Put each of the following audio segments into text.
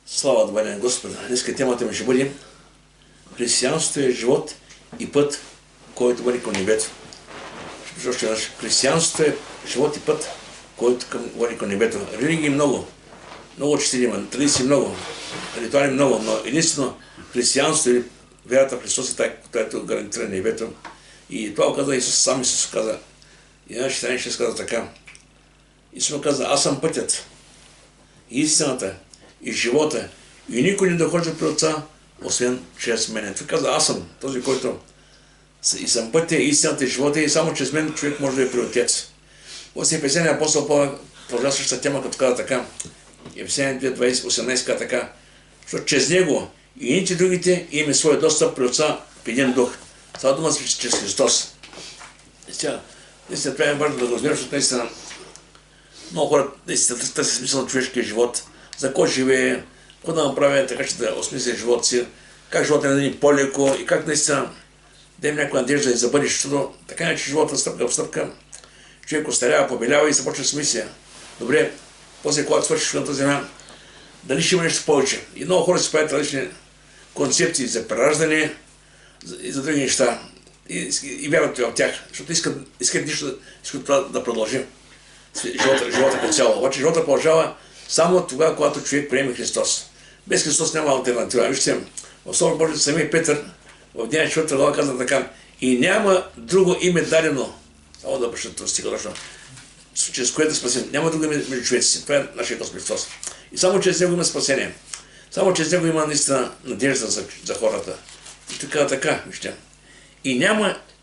Слава добре на Господа! Днеска темата ми ще бъде християнството е живот и път, който води към небето. Ще кажа, християнството е живот и път, който води към небето. Религии много учители има, традиции много, ритуали много, но единствено християнството или вярата в Христос е която гарантира небето. И това каза Исус, сам Исус каза. И наши страни ще каза така. Исус каза, аз съм пътят, и истината, и живота, и никой не дохожда при Отца, освен чрез мене. Това каза, аз съм този, който и съм пътя, и истината, и живота, и само чрез мен човек може да е при Отец. После Ефесяния апостол Павел продължава същата тема, като каза така. Ефесяния 2:18 каза така, защото чрез него и едните другите имаме своя достъп при Отца в един дух. Това дума чрез Христос. Наистина, това е важно да го разберем, защото наистина много хора търсят смисъл на човешкия живот. За кой живее, какво да направя така, че да осмисля живота си, как живота не да ни по-леко и как наистина да има някаква надежда и за бъдещето. Така не, че живота стъпка в стъпка, човек остарява, побелява и започва да смисля. Добре, после когато свършиш на тази земя, дали ще има нещо повече. И много хора си правят различни концепции за прераждане и за други неща. И вярват в тях, защото искат нищо, искат това да продължи. Живота като цяло. Обаче живота продължава само тогава, когато човек приеме Христос. Без Христос няма алтернатива. Вижте, в Слово Божие самия Петър в Деяния 4 глава казва така: и няма друго име дадено, само да прочета стиха точно, чрез което да спасим. Няма друго име между човеците. Това е нашия Господ Христос. И само чрез него има спасение. Само чрез него има наистина надежда за хората. И така, вижте.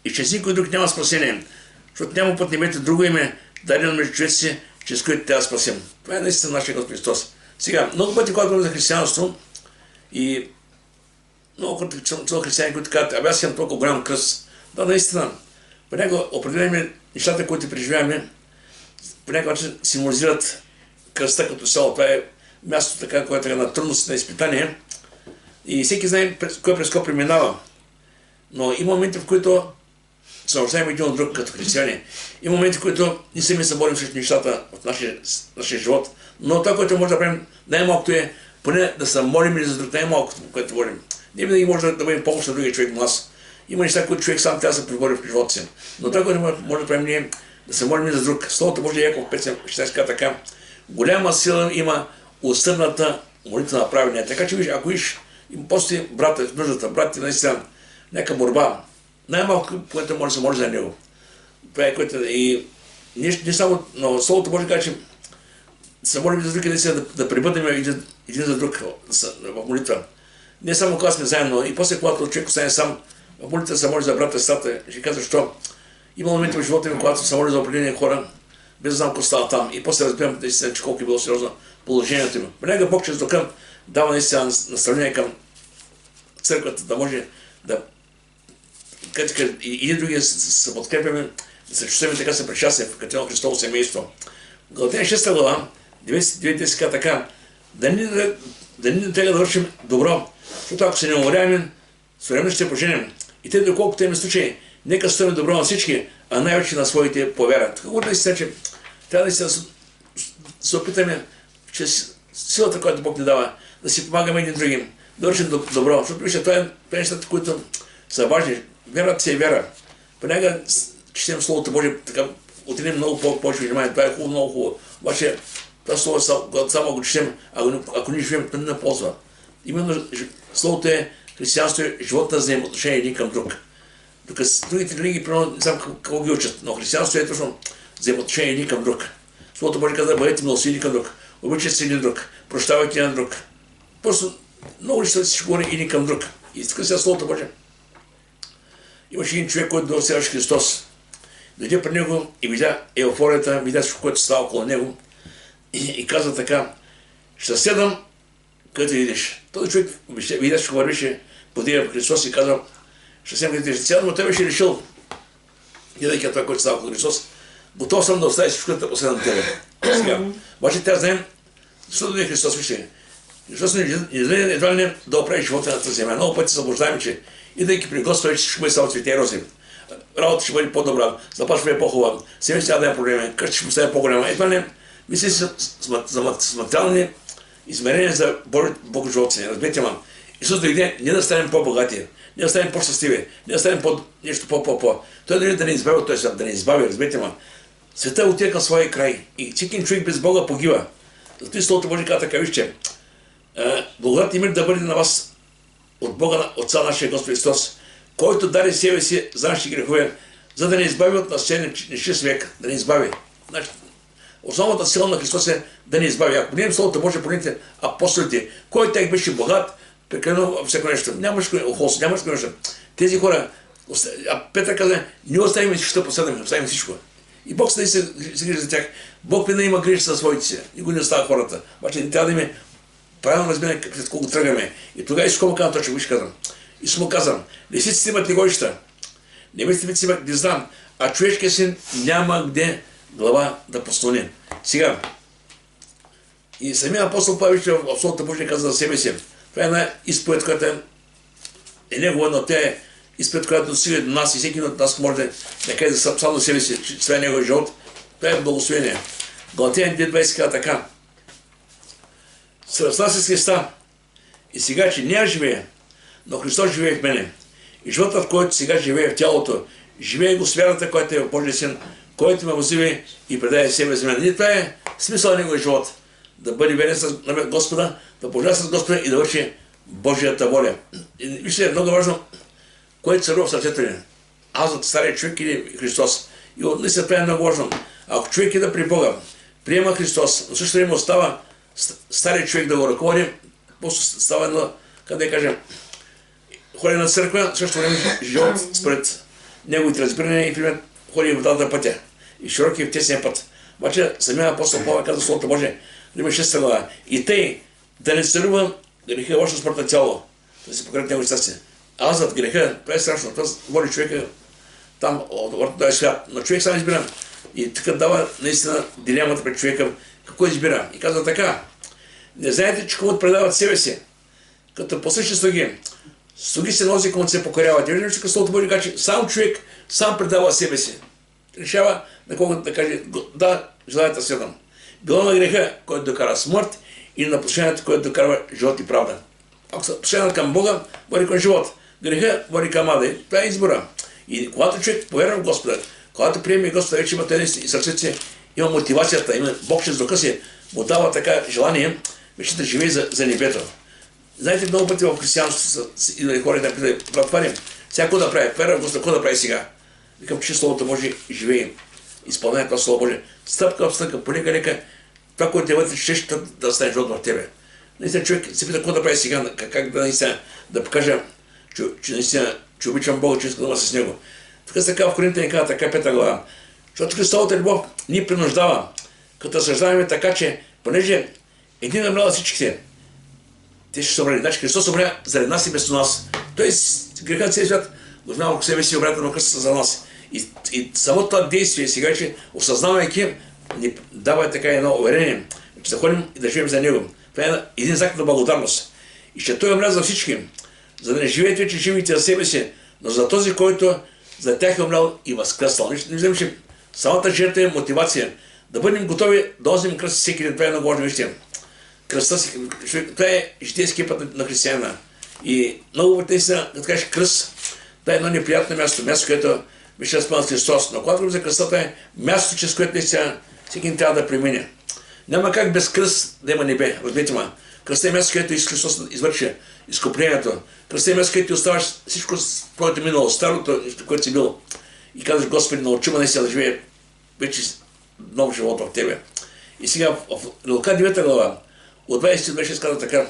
И чрез никой друг няма спасение. Защото няма път небето друго име дадено между човеците, чрез които трябва да спасим. Това е наистина нашия Господ Христос. Сега, много пъти, когато говорим за християнство, и много християни, които казват, аз имам толкова голям кръст. Да, наистина, понякога определени нещата, които преживяваме, понякога символизират кръста като село. Това е място, така, което е на трудност, на изпитание. И всеки знае кой през кой преминава. Но има моменти, в които се нуждаем един от друг като християни. Има моменти, в които ние сами се борим срещу нещата в нашия живот. Но това, което може да правим най-малкото е поне да се молим или за друг, най-малкото, което борим. Не винаги може да бъдем помощ на другия човек, но аз. Има неща, които човек сам трябва да се прибори в живота си. Но това, което може да правим ние, да се молим и за друг. Словото Божие Яков 5:16 така. Голяма сила има усърдната молитва на праведния. Така че виж, ако виж, после брата, нуждата, брат, наистина, някаква борба, най-малко, което може да се моли за него. Това е което и не само, но Словото Божие каже, че се молим за други да прибъдем един за друг в молитва. Не само когато сме заедно, и после когато човек остане сам, в молитва се моли за брата и сестра, ще казва, защо има моменти в живота ми, когато се моли за определени хора, без да знам какво става там. И после разбирам, че колко е било сериозно положението ми. Понякога Бог чрез духа дава наистина настроение към църквата, да може да и други се подкрепяме, да се чувстваме така съпричастни в като Христово семейство. Галатяни 6 глава, 9 казва така, да ни трябва да вършим добро, защото ако се не уморяваме, с време ще поженем. И те, доколкото има случаи, нека стане добро на всички, а най-вече на своите повярат. Какво да си че трябва да се опитаме, чрез силата, която Бог ни дава, да си помагаме един другим, да вършим добро. Защото вижте, това е нещата, които са важни. Вярата си е вяра. Понякога четем Словото Божие, така отидем много повече внимание. Това е хубаво, много хубаво. Обаче това слово, само го четем, ако не живеем, то не ползва. Именно Словото е християнство, е живот на взаимоотношение един към друг. Докато другите религии, не знам какво ги учат, но християнство е точно взаимоотношение един към друг. Словото Божие казва, бъдете милостиви към друг, обичайте се един друг, прощавайте един друг. Просто много неща си говори един към друг. И така сега Словото Божие. Имаше един човек, който досягаше Христос. Дойде при него и видя еуфорията, видя всичко, което става около него и каза така: ще седам, където идеш. Този човек видя, че вървеше подига в Христос и каза: ще седам, където идеш. Седам, но той беше решил, гледайки това, което става около Христос, готов съм да оставя всичко, да последвам тебе. Сега, обаче тя знаем, защото е Христос, вижте. Христос не знае едва ли не да оправи живота на тази земя. Много пъти заблуждаем, че идейки при Господа, че ще бъде само цвете и рози. Работа ще бъде по-добра, заплата ще бъде по-хубава, семейството няма да има проблеми, къща ще поставя по-голяма. Едва не мисли за материални измерение за Бог живота си. Разберете, мам. Исус дойде не да станем по-богати, не да станем по-щастливи, не да станем нещо по. Той дойде да ни избави от този свят, да ни избави, разберете, мам. Света отива към своя край и всеки човек без Бога погива. Зато и Словото Божие казва така, вижте, благодат и мир да бъде на вас от Бога, Отца нашия Господ Христос, който даде себе си за нашите грехове, за да ни избави от населен нечист век, да ни избави. Значи, основната сила на Христос е да ни избави. Ако не Словото Божие, погледнете апостолите, кой тях беше богат, прекалено всяко нещо. Нямаш охолство, нямаш нещо. Тези хора, Петър каза, не оставим всичко последно, оставим всичко. И Бог се грижи за тях. Бог винаги има грижа за своите си. И го не остава хората. Обаче не трябва да има правилно разбиране след колко тръгаме. И тогава Исус му казва точно, виж казвам. Исус му казвам, лисиците имат негодища. Неместите имат не знам, а човешкият син няма где глава да послони. Сега, и самия апостол Павел в Словото Божие каза за себе си. Това е една изповед, която е негова, но тя е изповед, която достига до нас и всеки от нас може да каже само за себе си, че това е неговия живот. Това е благословение. Галатяни 2:20 казва така. Сръсна се с Христа и сега, че не живее, но Христос живее в мене. И животът, в който сега живее в тялото, живее го с вярата, която е в Божия син, който ме возиви и предаде себе за мен. И това е смисъл на неговия живот. Да бъде верен с Господа, да пожелава с Господа и да върши Божията воля. И вижте, е много важно, кой царува в сърцето ни. Аз от стария човек или Христос. И наистина това е много важно. Ако човек е да при Бога, приема Христос, но също време остава стария човек да го ръководи, просто става едно, как да кажем, ходи на църква, също време живот според неговите разбирания и пример ходи в двата пътя. И широки в тесния път. Обаче самия апостол Павел каза Словото Божие, Рима 6 глава. И тъй да не царува греха още смъртно тяло, да се покрепят негови щастие. Аз зад греха, това е страшно, това води човека там от този свят. Но човек сам избира. И така дава наистина дилемата пред човека, какво избира. И казва така, не знаете, че кому предават себе си, като послушни слуги се носи, кому се покоряват. И виждам, че Словото Божие казва, че сам човек сам предава себе си. Решава на кого да каже, да, желая да следвам. Било на греха, който докара смърт, и на послушанието, който докарва живот и правда. Ако са послушани към Бога, води към живот. Греха води към ада. Това е избора. И когато човек повярва в Господа, когато приеме Господа, вече има тенис и сърцето си, има мотивацията, има Бог чрез духа си, му дава така желание, вече да живее за небето. Знаете, много пъти в християнството идвали хора да питат, брат Вадим, сега какво да прави? Вера в Господа, какво да прави сега? Викам, че Словото Божие живее. Изпълнява това Слово Божие. Стъпка в стъпка, полека, това, което те вътре, ще да стане живот в тебе. Наистина човек се пита какво да прави сега, как да наистина да покажа, че наистина, че обичам Бога, че искам да с Него. Така така в Коринтяни казва така 5 глава. Защото Христовата любов ни принуждава, като съждаваме така, че понеже един намрял всичките, те ще се обрали. Значи Христос обря заради нас и вместо нас. Тоест грехът на целия свят го знава върху себе си и обрата на кръста за нас. И само това действие сега, че осъзнавайки, ни дава така едно уверение, че да ходим и да живеем за Него. Това е един знак на благодарност. И ще Той умря за всички, за да не живеете, че живеете за себе си, но за този, който за тях е умрял и възкръснал. Не виждам, че самата жертва е мотивация да бъдем готови да носим кръст всеки ден. Това е много важно. Вижте, кръста си, това е житейския път на християнина. И много пъти са, като кажеш кръст, това е едно неприятно място, което беше разпънат Христос. Но когато говорим за кръстата е място, чрез което наистина всеки трябва да премине. Няма как без кръст да има небе. Разберете ме. Кръстта е място, където Исус Христос извърши изкуплението. Кръстта е място, където ти оставаш всичко с твоето минало, старото, което си бил. И казваш, Господи, научи ме наистина да живее вече нов живот в Тебе. И сега в Лука 9 глава, от 26 казва така.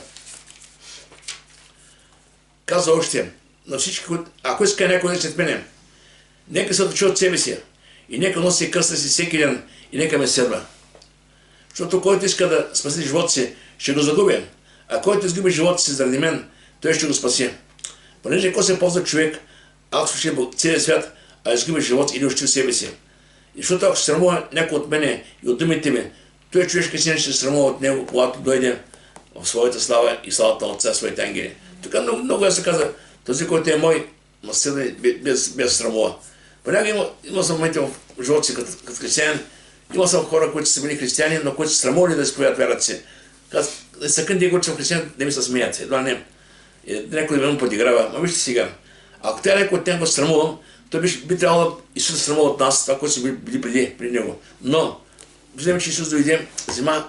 Казва още на всички, ако иска някой да след мене, нека се отличи от себе си и нека носи кръста си всеки ден и нека ме следва. Защото който иска да спаси живота си, ще го загуби. А който изгуби живота си заради мен, той ще го спаси. Понеже ако се ползва човек, ако слушай целия свят, а изгуби живот или ощи себе си. И защото ако се срамува някой от мене и от думите ми, той човешки син ще се срамува от него, когато дойде в своята слава и славата на Отца, своите ангели. Така много се каза, този, който е мой, ма седа без срамува. Понякога има съм моменти в живота си като християнин, има съм хора, които са били християни, но които са срамували да изповядат вярата си. съкънте, които са християни, да ми се смеят. Едва не. Някой да ме подиграва. Ма вижте сега. Ако тя някой от него срамувам, той би трябвало Исус да срамува от нас, това, което са били преди него. Но, виждаме, че Исус дойде, взема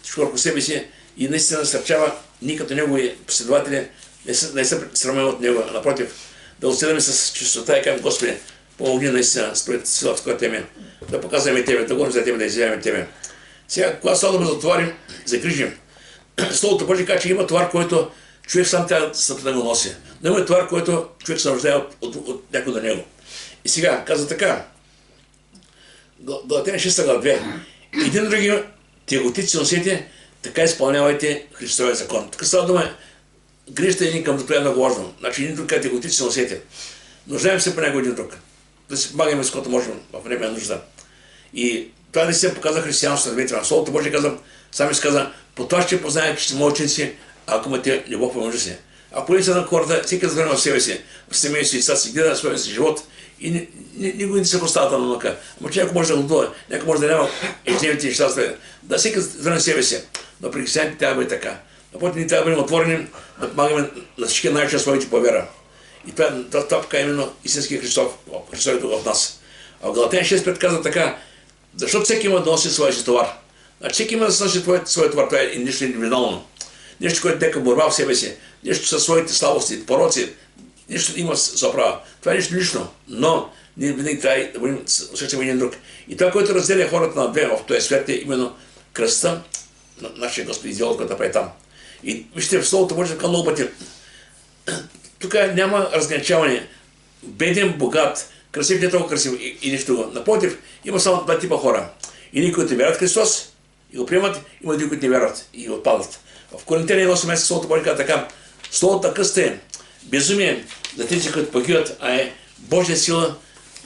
всичко върху себе си и наистина насърчава ние като негови последователи не се срамуваме от него. Напротив, да отседаме с чистота и кажем, Господи, помогни наистина според силата, която Тебе, да показваме Тебе, да говорим за Тебе, да изявяме Тебе. Сега, когато става да ме затворим, загрижим, Словото Божие казва, че има товар, който човек сам трябва да го носи. Но има товар, който човек се нуждае от някой до него. И сега, казва така, Галатяни 6 глава 2. Един други тяготици носете, така изпълнявайте Христовия закон. Тук става дума, грижата един към другия е много важно. Значи един друг тяготици носете. Нуждаем се по него един друг. Да си помагаме с който можем в време на нужда. И това не се показва християнството, разбирате. Словото Божие казва, сами се казва, по това ще познаете, че сте мои ученици, ако имате любов помежду си. Ако не са на хората, всеки да в себе си, в семейството и си гледа на своя си живот и никой не се поставя на мъка. Ама че някой може да гледува, някой може да няма ежедневните неща, да всеки да себе си. Но при християните трябва да бъде така. Напротив, ние трябва да бъдем отворени, да помагаме на всички начини своите по вера. И това така именно истинския Христов е тук в нас. А в Галатяни 6 казва така, защото всеки има да носи своя си товар. Значи всеки има да носи своя товар, това е нещо индивидуално. Нещо, което дека борба в себе си, нещо със своите слабости, пороци, нещо има заправа. Това е нещо лично, но ние винаги трябва да бъдем усещаме един друг. И това, което разделя хората на две в този свят е именно кръста на нашия Господ Израил, който прави там. И вижте, в Словото Божие така много пъти. Тук няма разграничаване. Беден, богат, красив, не толкова красив и нещо друго. Напротив, има само два типа хора. Едни, които вярват в Христос и го приемат, има други, които не вярват и отпадат. В Коринтяни 1:18 Словото Божие казва така, Словото кръста е безумие за тези, които погиват, а е Божия сила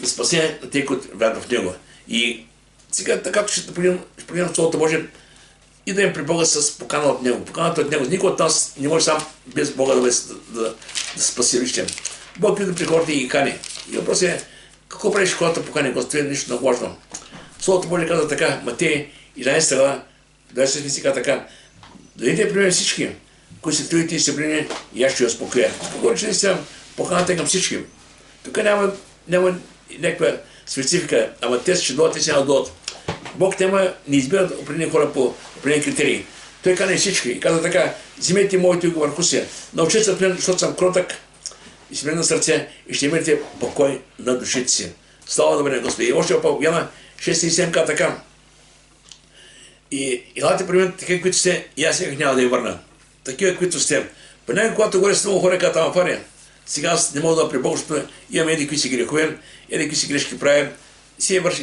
за спасение на тези, които вярват в Него. И сега така ще погледнем Словото Божие и да им при Бога с покана от Него. Поканата от Него. Никой от нас не може сам без Бога да спаси личен. Бог иде при хората и ги кани. И въпросът е, какво правиш хората покани? Господи, е нещо много важно. Словото Божие казва така, Матей 11 глава, 20 си казва така, дадете пример всички, които се трудите и се блини, и аз ще я успокоя. Говори, че наистина поканата е към всички. Тук няма някаква специфика, ама те ще дойдат, те ще дойдат. Бог не избира определени хора по определени критерии. Той кани всички и казва така, вземете моето иго върху си, научете се от мен, защото съм кротък и смирен на сърце и ще имате покой на душите си. Слава да бъде Господи. И още в Яна 6:7 казва така. И елате при мен такива, които сте, и аз някак няма да я върна. Такива, които сте. Понякога, когато говоря с много хора, казват, ама Фария, сега аз не мога да прибога, защото имам еди какви си грехове, еди какви си грешки правя,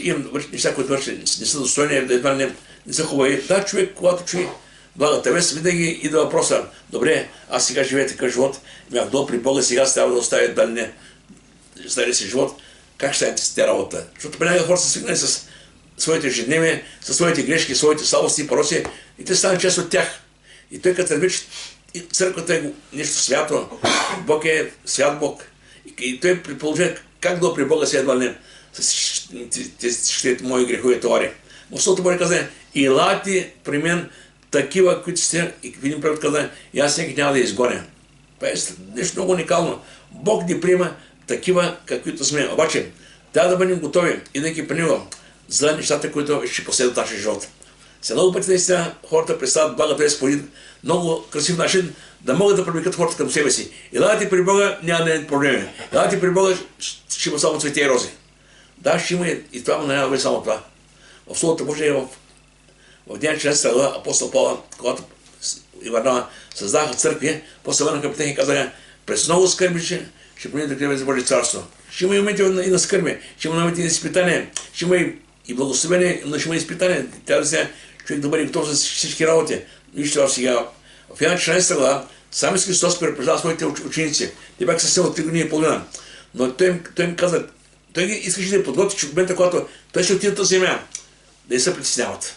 имам неща, които не са достойни, едва не са хубави. Да, човек, когато чуи благата вест, винаги идва въпроса, добре, аз сега живея такъв живот, бях долу при Бога, сега трябва да оставя дали не стария си живот, как ще станете с тази работа? Защото понякога хората са свикнали с своите ежедневие, със своите грешки, своите слабости и пороци, и те станат част от тях. И той като разбира, че църквата е нещо свято, Бог е свят Бог. И той предположи как да при Бога си едва не с тези мои грехови товари. Но Словото Божие каза, елате при мен такива, които сте, и един превод каза, и аз всеки няма да изгоня. Това е нещо много уникално. Бог ни приема такива, каквито сме. Обаче, трябва да бъдем готови и да ги приемем за нещата, които ще последват нашия живот. Сега много пъти наистина хората представят благата вест по един много красив начин, да могат да привлекат хората към себе си. Елате при Бога, няма да е проблеми. Елате при Бога, ще има само цвете и рози. Да, ще има и това, но няма да бъде само това. В Словото Божие в Деяния 14 глава апостол Павел, когато и Варнава създадаха църкви, после върнаха при тях и казаха, през много скърби ще преминете да за Божие царство. Ще има и моменти и на скърби, ще има моменти и на изпитания, ще има и благословение, но ще има изпитания. Трябва да се човек да бъде готов за всички работи. Вижте сега, в Яна 14 глава, сам Христос предупреждава своите ученици. Те бяха съвсем от 3 години и половина. Но той им каза, той ги искаше да я подготви, че в момента, когато той ще отиде на земя, да не се притесняват.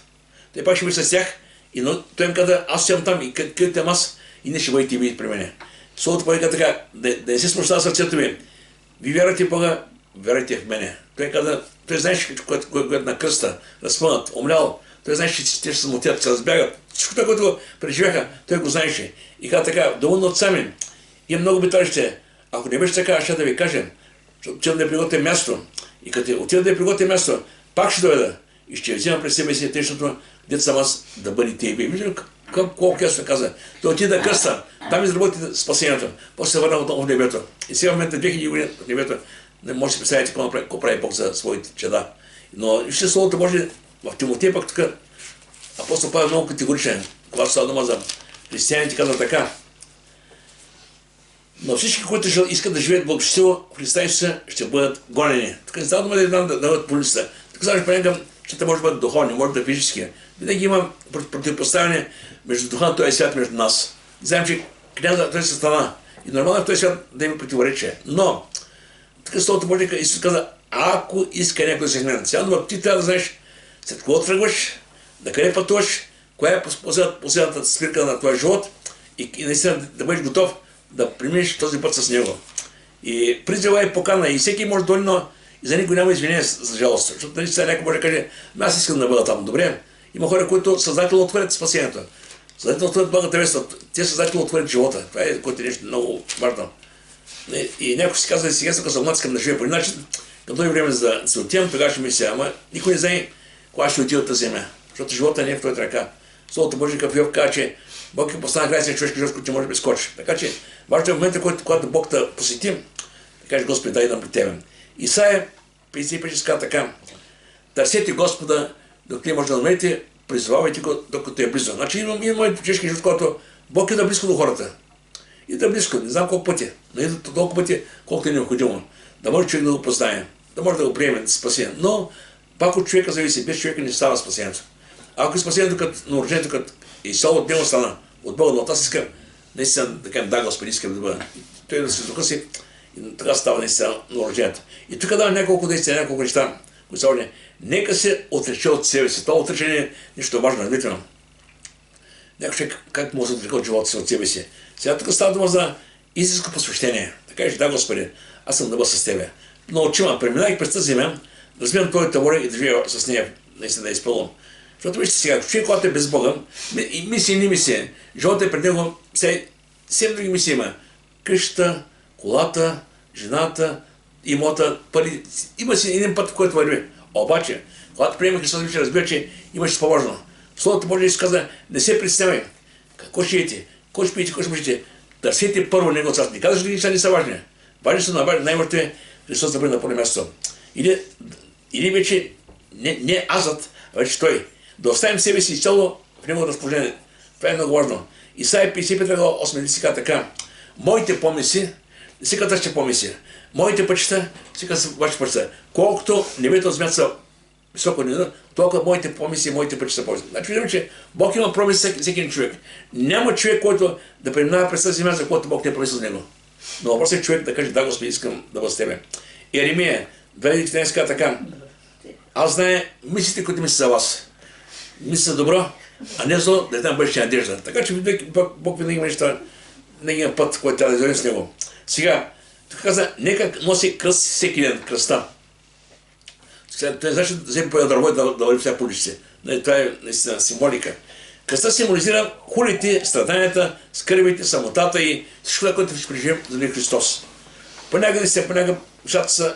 Те пак ще бъде с тях, но той им каза, аз съм там и където съм аз, и не ще бъдете вие при мене. Словото Божие каза така, да не се смущава сърцето ви. Ви вярвате в Бога, вярвайте в мене. Той каза, той знаеш, когато на кръста, разпънат, умрял, той знаеше, че те ще се мутят, ще разбягат. Всичко това, което преживяха, той го знаеше. И каза така, доволно от сами. И много биталище. Ако не беше така, аз ще да ви кажем, че отивам да приготвя място. И като отида да приготвя място, пак ще дойда. И ще взема през себе си течното, дето съм аз да бъдете и вие. Виждам колко ясно каза. Той отида да кръста, там изработи спасението. После се върна отново в небето. И сега в момента 2000 години в небето не може да си представите какво прави Бог за своите чеда. Но вижте Словото Божие в Тимотея пък тук апостол Павел много категоричен, когато става дума за християните, казва така. Но всички, които искат да живеят благочестиво в Христа Исуса, ще бъдат гонени. Тук не става дума да бъдат по улицата. Тук само понякога ще може да бъдат духовни, може да е физически. Винаги има противопоставяне между духа на този свят, между нас. Знаем, че князът той се стана. И нормално в този свят да има противоречие. Но, тук Словото Божие Исус каза, ако иска някой да се измени. Сега, но ти трябва да знаеш след кого тръгваш, да къде пътуваш, коя е последната спирка на твоя живот и наистина да бъдеш готов да преминеш този път с него. И призива е покана и всеки може да дойде, но и за никой няма извинение за жалост. Защото нали сега някой може да каже, аз искам да бъда там. Добре, има хора, които съзнателно отварят спасението. Съзнателно отварят Богата веста. Те съзнателно отварят живота. Това е което е нещо много важно. И някой си казва, сега съм искам да живея по един начин, като дойде време за да се отивам, тогава ще мисля, ама никой не знае кога ще отида от тази земя. Защото живота не е в твоята ръка. Словото Божие като Йов казва, че Бог е поставил граница на човешки живот, който не може да прескочи. Така че важно е в момента, когато Бог те посети, да каже Господи, дай да при тебе. Исаия 55 казва така: търсете Господа, докато не може да намерите, призовавайте го, докато е близо. Значи има човешки живот, когато Бог е да близко до хората. И да близко, не знам колко пъти, но и толкова пъти, колкото е необходимо. Да може човек да го познае, да може да го приеме, да се спаси. Но пак от човека зависи, без човека не става спасението. Ако е спасението като новорождението, като и соло от него стана, от Бога, но аз искам наистина да кажем, да, Господи, искам да бъда. Той да се докъси и така става наистина новорождението. И тук дава няколко действия, няколко неща, които са важни. Нека се отрече от себе си. Това отречение е нещо важно, разбирам. Някой човек как може да отрече от живота си, от себе си. Сега тук става дума за истинско посвещение. Да кажеш, да, Господи, аз съм да бъда с Тебе. Научи ме, преминах през тази земя, да разбирам Твоята воля и да живея с нея, наистина да изпълням. Защото вижте сега, човек, когато е без Бога, и мисли и не мисли, живота е пред него, всем други мисли има. Къщата, колата, жената, имота, пари. Има си един път, в който върви. Обаче, когато приема Христос, ще разбира, че имаше по-важно. Словото Божие ще каза, не се представяй. Какво ще ете? Какво ще пиете? Какво ще мъжете? Търсете първо Него царство. Не казваш, че неща не са важни. Важни са, но най-важното е Христос да бъде на първо място. Или вече не азът, а вече Той. Да оставим себе си изцяло в Негово разположение. Това е много важно. Исаия 55, 8 си казва така: моите помисли, не си казваш, че помисли. Моите пътища, си казваш вашите пътища. Колкото небето от земята са високо ниво, толкова моите помисли и моите пътища са помисли. Значи видим, че Бог има промисли всеки един човек. Няма човек, който да преминава през тази земя, за който Бог не е промислил с него. Но въпросът е човек да каже, да, Господи, искам да бъда с Тебе. Еремия 2.14 казва така: аз знае мислите, които мисля за вас. Мисля добро, а не зло, да там бъдеща надежда. Така че Бог винаги има неща, не има път, който трябва да изгодим с него. Сега, тук каза, нека носи кръст всеки ден, кръста. Той значи да вземе по дърво и да върви всяка по улиците. Това е наистина символика. Кръста символизира хулите, страданията, скърбите, самотата и всичко това, което ще преживим за Христос. Понякога нещата са,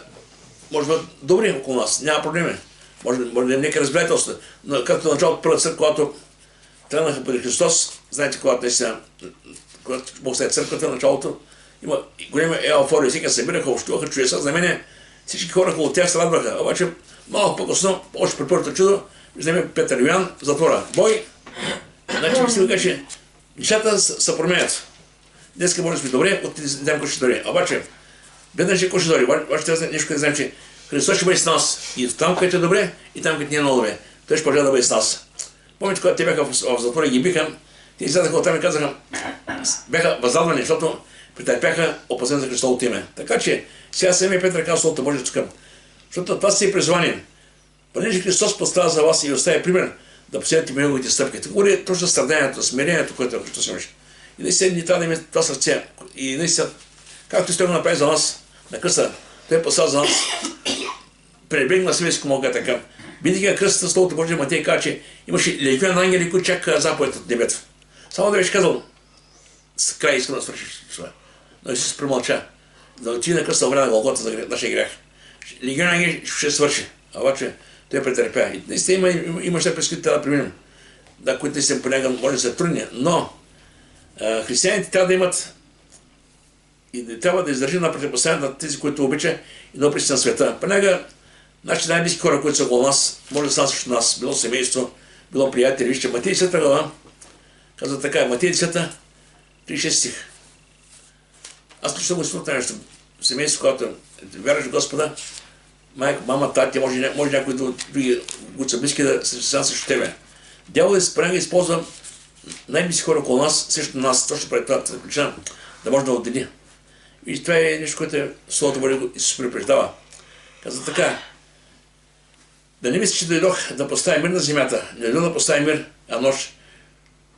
може би, добри около нас, няма проблеми. Може да е нека разбирателство. Но както началото първа църква, когато тръгнаха преди Христос, знаете, когато Бог след църквата, началото, има голяма еуфория, всеки събираха, общуваха чудеса. За мен всички хора около тях се радваха. Обаче малко по-късно, още при първото чудо, виждаме Петър Йоан в затвора. Бой, значи мисля, че нещата се променят. Днеска може да сме добре, от не знаем кой ще дори. Обаче, веднъж кой ще дори. Обаче трябва нещо, да знаем, че Христос ще бъде с нас. И там, където е добре, и там, където не е много добре. Той ще продължава да бъде с нас. Помните, когато те бяха в затвора и ги биха, те излязаха оттам и казаха, бяха възрадвани, защото претърпяха опасен за Христовото име. Така че сега самия Петър казва Словото Божие тук. Защото това си е призвание. Понеже Христос поставя за вас и оставя пример да последвате неговите стъпки. Това говори точно страданието, смирението, което Христос имаше. И наистина ни трябва да имаме това сърце. И наистина, както Той го направи за нас на кръста, Той поставя за нас, пренебрегна себе си, мога така. Бидейки кръстата Словото Божие, Матей казва, че имаше легион ангели, които чакаха заповед от небето. Само да беше казал, с край искам да свършиш това. Но Исус премълча. Да отиде на кръста време на Голгота за нашия грях. Легион ангели ще свърши. А обаче той претърпя. И наистина има ще през които трябва да преминем. Да, които наистина понякога може да са трудни. Но християните трябва да имат и трябва да издържим на противопоставяне на тези, които обича и да опричат на света. Понякога нашите най-близки хора, които са около нас, може да станат срещу нас. Било семейство, било приятели. Вижте, Матей 10 глава казва така, Матей 10, 36 стих. Аз лично го изпълнявам нещо в семейство, когато вярваш в Господа, майка, мама, тати, може някои други, които са близки да се станат срещу тебе. Дяволът понякога използва най-близки хора около нас, срещу нас, точно преди това причина, да може да отдели. И това е нещо, което Словото Божие Исус предупреждава. Каза така, да не мислиш, че дойдох да поставя мир на земята, не дойдох да поставя мир, а нощ.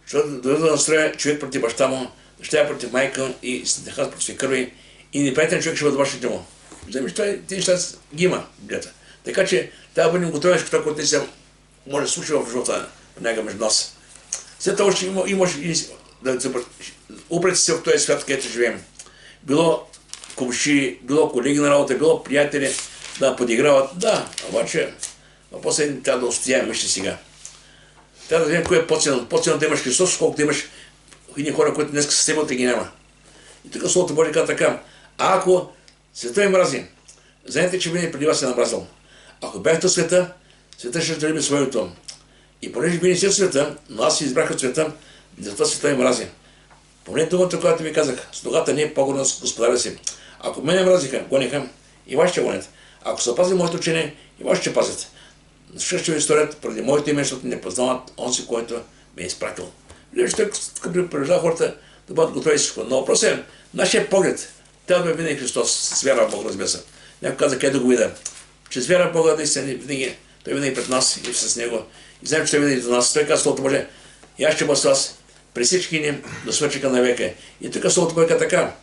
Защото дойдох да настроя човек против баща му, дъщеря против майка и снеха против кърви и неприятен човек ще бъде бащите му. Вземеш, тези неща ги има в Библията. Така че трябва да бъдем готови на това, което не се може да случи в живота понякога между нас. След това още имаш да се упрете се в този свят, където живеем. Било комши, било колеги на работа, било приятели да подиграват. Да, обаче въпросът трябва да устояваме още сега. Трябва да видим кое е по-ценно. По-ценно да имаш Христос, колкото да имаш едни хора, които днес са с теб, ги няма. И тук Словото Божие казва така. А ако света е мрази, знаете, че винаги преди вас е намразил. Ако бяхте в света, света ще любим своето. И понеже вие не сте в света, но аз си избрах от света, затова света е мрази. Помните думата, която ви казах, слугата не е по-горна с господаря си. Ако мене мразиха, гониха, и вас ще гонят. Ако са пазили моето учение, и вас ще пазят. Защото ще ви сторят преди моето име, защото не познават онзи, който ме е изпратил. Виждаш, тук препоръждава хората да бъдат готови всичко. Но въпросът е, нашия поглед трябва да е винаги Христос, с вяра в Бог, разбира се. Някой каза, къде да го видя. Чрез вяра в Бога, наистина, винаги, той винаги пред нас и с Него. И знаем, че той винаги до нас. Той казва Словото Божие, и аз ще бъда с вас при всички ни до свършека на века. И тук Словото Божие така.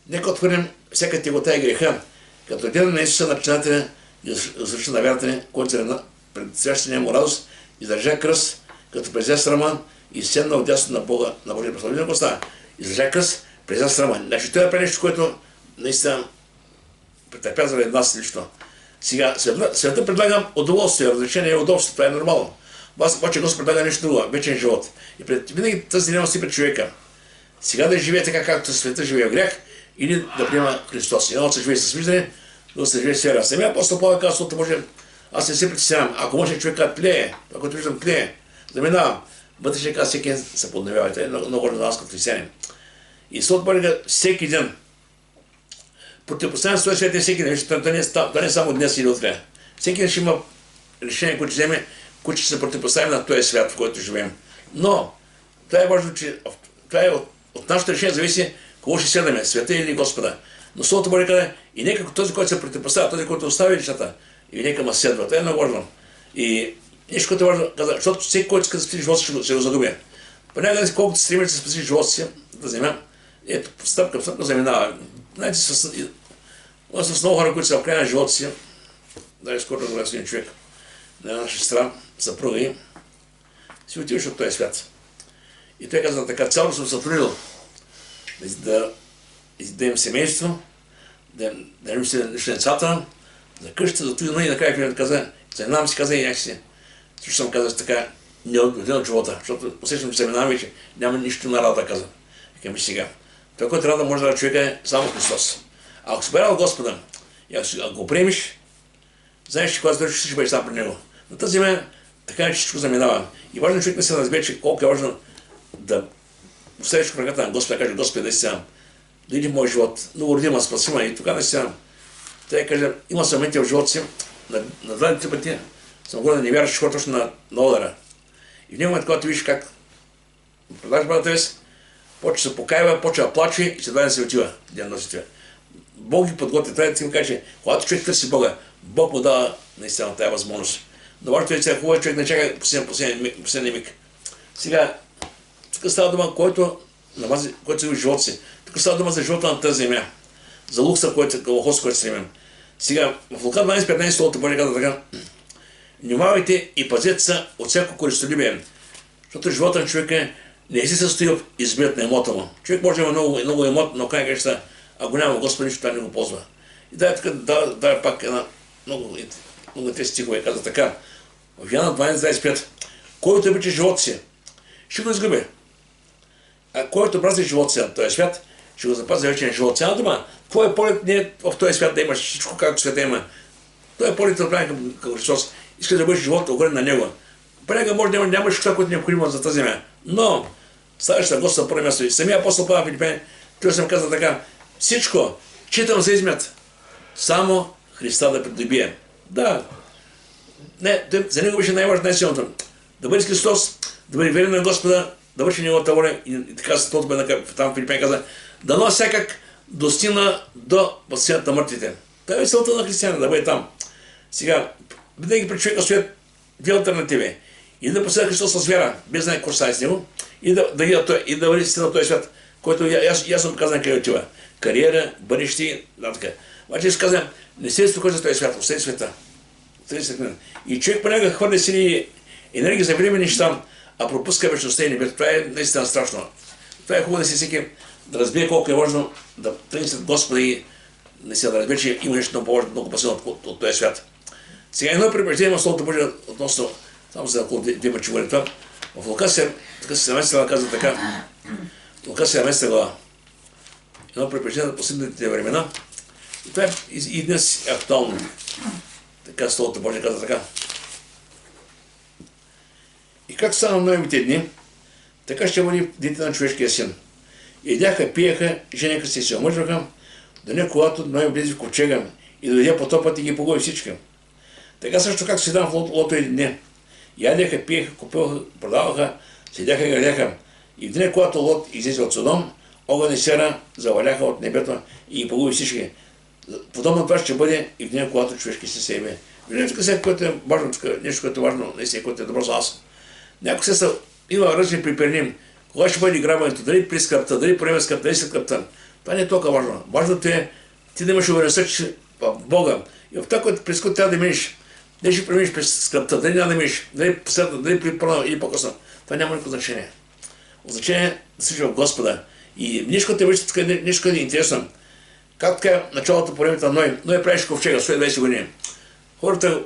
Нека отхвърлим всяка тегота и греха, като гледаме на Исуса начинателя и извърши на вярата ни, който се предстояща му радост, издържа кръст, като презя срама и седна отдясно на Бога, на Божия прославление. Какво става? Издържа кръст, презя срама. Значи той да прави нещо, което наистина претърпя заради нас лично. Сега, света предлага удоволствие, разрешение и удобство, това е нормално. Обаче Господ предлага нещо друго, вечен живот. И винаги тази дилема си пред човека. Сега да живее така, както света живее в грях, или да приема Христос. Едно се живее с виждане, друго се живее с вяра. Самия апостол Павел казва, Словото Божие, аз не се притеснявам. Ако може човекът тлее, ако виждам тлее, заминавам. Вътрешния казва, всеки ден се подновявайте. Много важно за нас като християни. И Словото Божие всеки ден. Противопоставяне с този свят е всеки ден. Това не е само днес или утре. Всеки ден ще има решение, което ще вземе, които ще се противопоставим на този свят, в който живеем. Но това е важно, че това е от нашето решение зависи кого ще следваме, света или Господа. Но Словото Божие казва, и нека този, който се противопоставя, този, който остави нещата, и нека ме следва. Това е много важно. И нещо, което е важно, каза, защото всеки, който иска да спаси живота си, ще го загуби. Понякога, колкото се стремиш да спаси живота си, да вземем, ето, стъпка в стъпка заминава. Знаете, с много хора, които са в края на живота си, да скоро разгледа с един човек, на една сестра, съпруга и си отиваш от този свят. И той каза така, цяло съм се трудил да издадем семейство, да научим се децата, за къщата, за това и накрая клиент каза, занимавам си, каза и някакси. Също съм казал така, неотгоден от живота, защото усещам, че се минавам и че няма нищо на работа, каза. Викам и сега. Това, което трябва да може да човека е само Христос. А ако си берал Господа и ако го приемиш, знаеш, че когато свършиш, ще бъдеш сам при Него. На тази земя така е, че всичко заминава. И важно човек да се разбере, че колко е важно да оставиш краката на Господа, да каже, Господи, да си сам, да иди в моят живот, много родима, спасима и тогава да си сам. Той каже, има моменти в живота си, на два-три пъти съм горе да не вярваш хората точно на удара. И в него момент, когато виждаш как продаваш брата си, почва да се покаява, почва да плаче и след това да се отива. Бог ги подготвя. Това ти му каже, че когато човек търси Бога, Бог му дава наистина тази възможност. Но важното е, че е хубаво човек не чака последния миг. Сега, тук става дума, който си в живота си. Тук става дума за живота на тази земя. За лукса, лохос, който стремим. Сега, в Лука 12:15 Словото Божие казва така: внимавайте и пазете се от всяко користолюбие, защото живота на човека не се състои в избият на емота му. Човек може да има много емот, но край кажа, ако няма Господи, нищо това не го ползва. И дай пак една много тези стихове, казва така. В Йоанна 12:25: който обича живота си, ще го изгуби. А който брази живота си на този свят, ще го запази вечен живот. Цяна дума, твой полет не е в този свят да имаш всичко, както света има. Той е полет да прави към Христос. Иска да бъдеш живот огорен на Него. Понякога може да нямаш това, което е необходимо за тази земя. Но ставаш на Господа първо място. И самия апостол Павел Филипяни, той съм казал така: всичко читам за измят, само Христа да придобие. Да. Не, за Него беше най-важно, най-силното. Да бъде с Христос, да бъде верен на Господа, да върши Неговата воля. И така се там Филипяни каза: дано всякак достигна до възкресението на мъртвите. Това е целта на християна, да бъде там. Сега, винаги пред човека стоят две алтернативи. И да последва Христос с вяра, без знае какво стане с него, и да върви си на този свят, който ясно показва къде отива. Кариера, бъдеще, така. Обаче ще казвам, не се спокойно за този свят, остави света. И човек понякога хвърля си енергия за време неща, а пропуска вечността и небето. Това е наистина страшно. Това е хубаво да си всеки да разбие колко е важно да тръгне след Господа и да разбие, че има нещо много по-силно от този свят. Сега едно предупреждение на Словото Божие относно, само за около две пъти говори това. В Лука 17 глава казва така. Лука 17 глава. Едно предупреждение на последните времена. И това е и днес е актуално. Така Словото Божие казва така. И как стана в Ноевите дни, така ще бъде дете на човешкия син. Едяха, пиеха, женяха се омъжваха, да не когато Ной влезе в ковчега и дойде потопът и ги погуби всички. Така също как се дам в лото един ден. Ядеха, пиеха, купуваха, продаваха, седяха и градяха. И в деня, когато Лот излезе от Содом, огън и сера заваляха от небето и ги погуби всички. Подобно това ще бъде и в деня, когато човешки се себе. Виждате тук сега, което е важно, нещо, което е важно, наистина, което е добро за нас. Някой се има различни припреним. Кога ще бъде грабването, дали при скръпта, дали по време скръпта, дали след скръпта. Това не е толкова важно. Важното е ти да имаш увереността, че в Бога. И в това, което през което трябва да минеш, дали ще преминеш през скръпта, дали няма да минеш, дали последно, дали при първо или по-късно. Това няма никакво значение. Значение е да служи в Господа. И нещо, те виждат тук, нещо е интересно. Как така началото по времето на Ной правиш ковчега, 120 години. Хората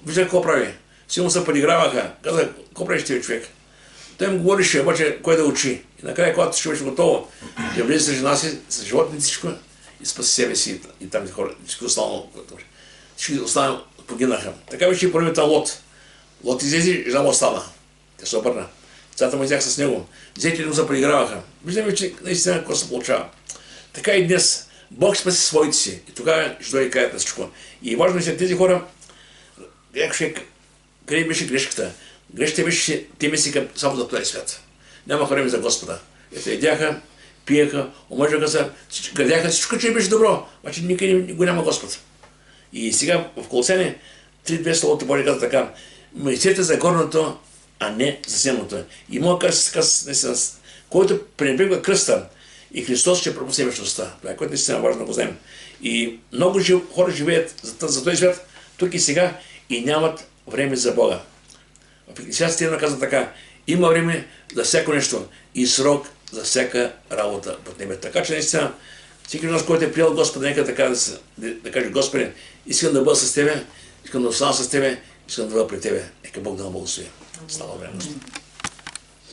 виждаха какво прави. Силно се подиграваха. Казаха, какво правиш ти, човек? Той им говорише, обаче, кой да учи. И накрая, когато ще беше готово, я влезе с жена си, с животните всичко и спаси себе си и там хора, всички останало. Всички останали погинаха. Така беше и по времето на Лот. Лот излезе, жена му остана. Тя се обърна. Децата му изяха с него. Зетите му се подиграваха. Виждаме, че наистина какво се получава. Така и днес. Бог спаси своите си. И тогава ще дойде каят на всичко. И важно е след тези хора, къде беше грешката? Грешката беше, те мислиха само за този свят. Нямаха време за Господа. Ето едяха, пиеха, омъжваха се, градяха, всичко, че беше добро, обаче никъде го няма Господ. И сега в Колосяни 3:2 Словото Божие казва така: мислете за горното, а не за земното. И мога да кажа така, който пренебрегва кръста и Христос ще пропусне вечността. Това е което наистина важно да го знаем. И много хора живеят за този свят, тук и сега, и нямат време за Бога. В Екклесиастите казва така: има време за всяко нещо и срок за всяка работа под небето. Така че наистина всеки от нас, който е приел Господа, нека така да каже: Господи, искам да бъда с Тебе, искам да остана с Тебе, искам да бъда при Тебе. Нека Бог да ме благослови. Слава време.